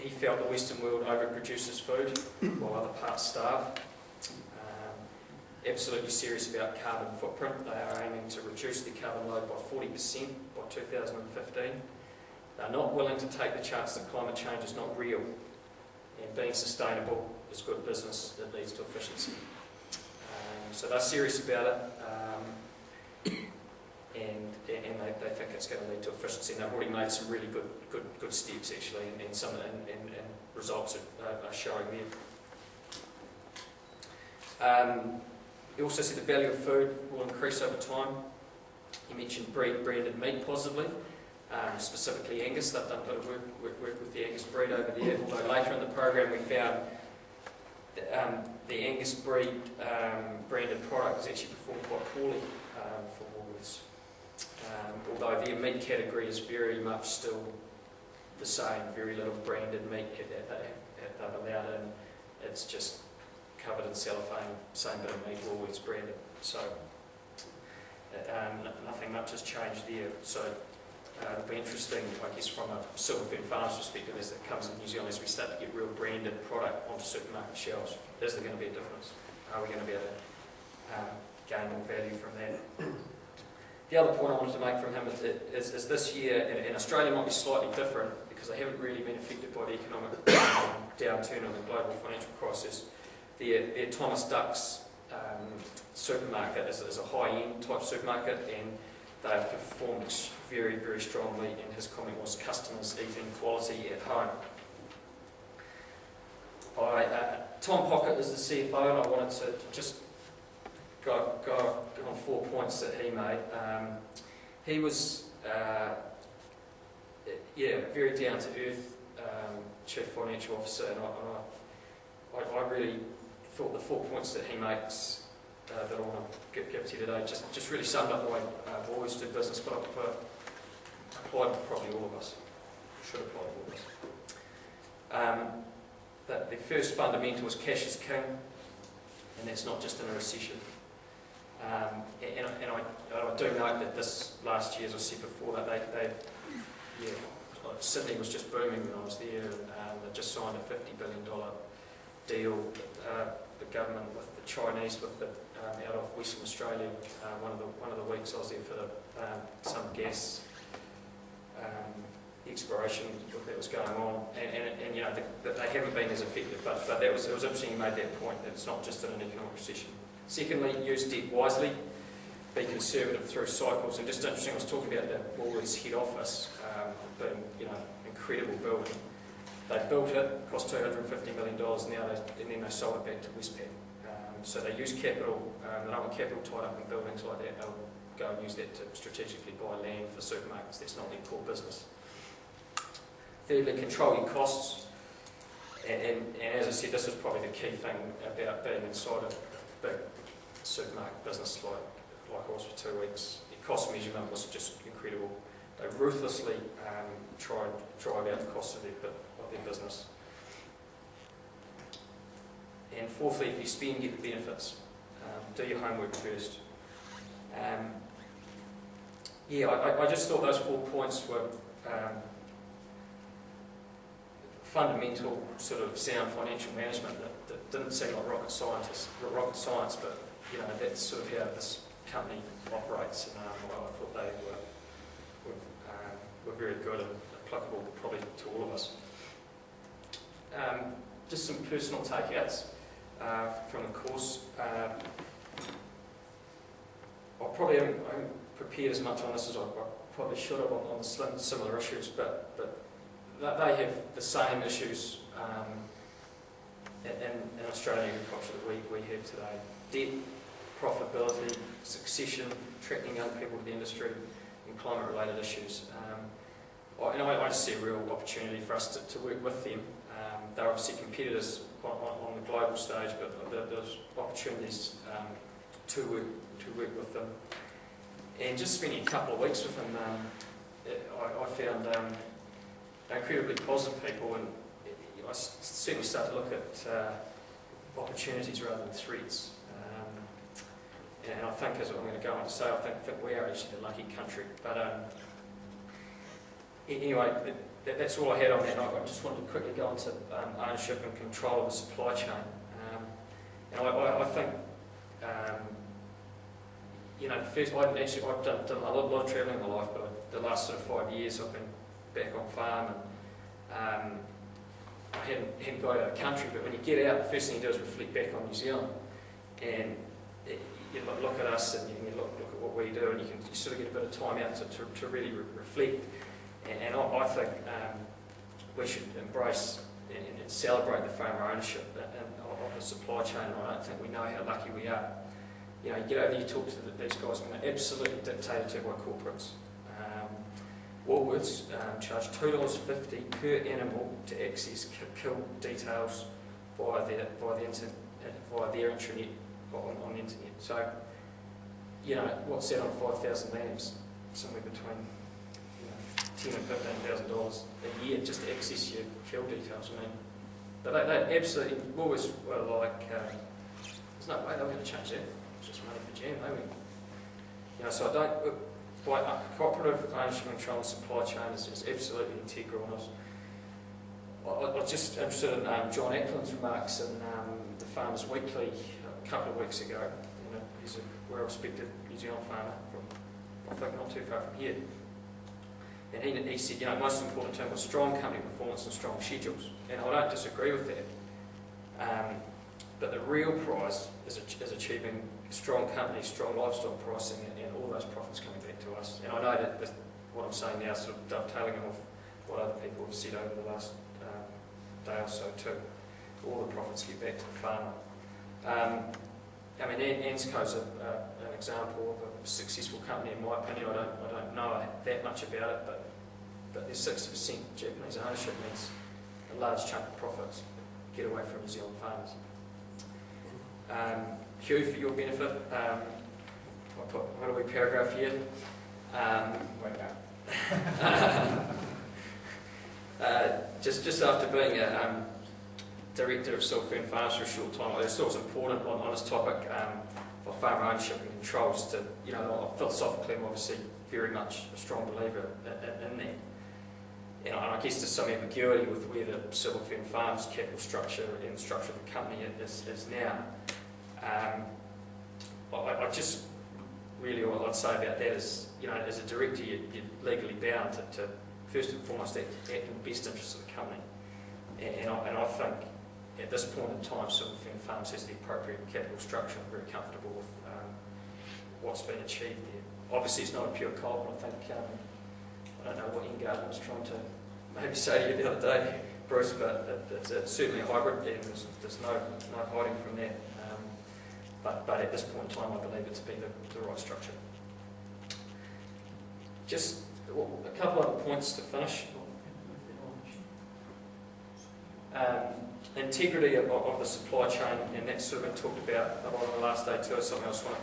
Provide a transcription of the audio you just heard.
he felt the Western world overproduces food while other parts starve. Absolutely serious about carbon footprint. They are aiming to reduce their carbon load by 40% by 2015. They're not willing to take the chance that climate change is not real, and being sustainable is good business that leads to efficiency. So they're serious about it, and they think it's going to lead to efficiency. And they've already made some really good steps actually, and some results are showing there. He also said the value of food will increase over time. He mentioned branded meat positively, specifically Angus. They've done a bit of work with the Angus breed over there, although later in the program we found the Angus breed branded product has actually performed quite poorly for Woolworths. Although their meat category is very much still the same, very little branded meat that they've allowed in. It's just covered in cellophane, same bit of meat, Woolworths branded. So nothing much has changed there. So it'll be interesting, I guess, from a silverfin farm's perspective as it comes in New Zealand, as we start to get real branded product onto supermarket shelves. Is there going to be a difference? Are we going to be able to gain more value from that? The other point I wanted to make from him is this year, and Australia might be slightly different because they haven't really been affected by the economic downturn or the global financial crisis. Their Thomas Duck's supermarket is a high-end type supermarket, and they've performed very, very strongly, and his comment was customers eating quality at home. Tom Pocket is the CFO, and I wanted to just go on 4 points that he made. He was, very down-to-earth Chief Financial Officer, and I really thought the 4 points that he makes that I want to give to you today just really summed up the way I've always do business, but applied to probably all of us. Should apply to all of us. That the first fundamental is cash is king, and that's not just in a recession. And I do note that this last year, as I said before, that Sydney was just booming when I was there, and they just signed a $50 billion deal, the government with the Chinese, out of Western Australia. One of the weeks I was there for some gas exploration that was going on, and you know they haven't been as effective. But it was interesting you made that point, that it's not just in an economic recession. Secondly, use debt wisely, be conservative through cycles. And just interesting, I was talking about the Woolworths head office being incredible building. They built it, cost $250 million and then they sold it back to Westpac. So they use capital, they don't want capital tied up in buildings like that. They'll go and use that to strategically buy land for supermarkets. That's not their core business. Thirdly, control your costs. And as I said, this is probably the key thing about being inside a big supermarket business like I was for 2 weeks. The cost measurement was just incredible. They ruthlessly try and drive out the cost of their business. And fourthly, if you spend, get the benefits. Do your homework first. I just thought those 4 points were fundamental sort of sound financial management that didn't seem like rocket science, but you know that's sort of how this company operates. And I thought they were very good and applicable probably to all of us. Just some personal takeouts from the course. I probably haven't prepared as much on this as I probably should have on similar issues, but they have the same issues in Australian agriculture that we have today. Debt, profitability, succession, attracting young people to the industry, and climate-related issues. I just see a real opportunity for us to work with them. They're obviously competitors on the global stage, but there's opportunities to work with them. And just spending a couple of weeks with them, I found they're incredibly positive people, and I certainly start to look at opportunities rather than threats. And I think, as I'm going to go on to say, I think we are actually a lucky country. But anyway, that's all I had on that. And I just wanted to quickly go into ownership and control of the supply chain. And I think, first, I've done a lot of travelling in my life, but the last sort of 5 years I've been back on farm, and I hadn't got out of the country. But when you get out, the first thing you do is reflect back on New Zealand, and you look at us and you look at what we do, and you sort of get a bit of time out to really reflect. And I think we should embrace and celebrate the farmer ownership of the supply chain. I don't think we know how lucky we are. You get over there, you talk to these guys, and they're absolutely dictated to by corporates. Woolworths charge $2.50 per animal to access kill details via their intranet on the internet. So, what's that on 5,000 lambs? Somewhere between $10,000 and $15,000 a year just to access your kill details. I mean, but they absolutely, Woolworths were like, there's no way they were going to change that. It's just money for jam, so I don't. Cooperative ownership and control of supply chain is absolutely integral. I was just interested in John Ackland's remarks in the Farmers Weekly a couple of weeks ago. He's a well-respected New Zealand farmer from, I think, not too far from here. And he said, the most important term was strong company performance and strong schedules. And I don't disagree with that. But the real prize is achieving strong company, strong livestock pricing, and all those profits coming back to us. And I know that what I'm saying now is sort of dovetailing off what other people have said over the last day or so too. All the profits get back to the farmer. Ansco's an example of a successful company in my opinion. I don't know that much about it, but there's 60% Japanese ownership means a large chunk of profits get away from New Zealand farmers. Hugh, for your benefit, I put what are we paragraph here? Just after being a director of Silverfern Farms for a short time, I just thought it was important on this topic of farmer ownership and control. Just to, philosophically, I'm obviously very much a strong believer in that. And I guess there's some ambiguity with where the Silverfern Farms capital structure and the structure of the company is now. I just really what I'd say about that is, as a director, you're legally bound to first and foremost act in the best interest of the company. And I think at this point in time, Silverfern Farms has the appropriate capital structure. I'm very comfortable with what's been achieved there. Obviously, it's not a pure coal, but I think I don't know what Ingarden was trying to maybe say to you the other day, Bruce, but it's certainly a hybrid, and there's no hiding from that. But at this point in time, I believe it to be the right structure. Just a couple other points to finish. Integrity of the supply chain, and that's sort of been talked about a lot on the last day too, is something else I want to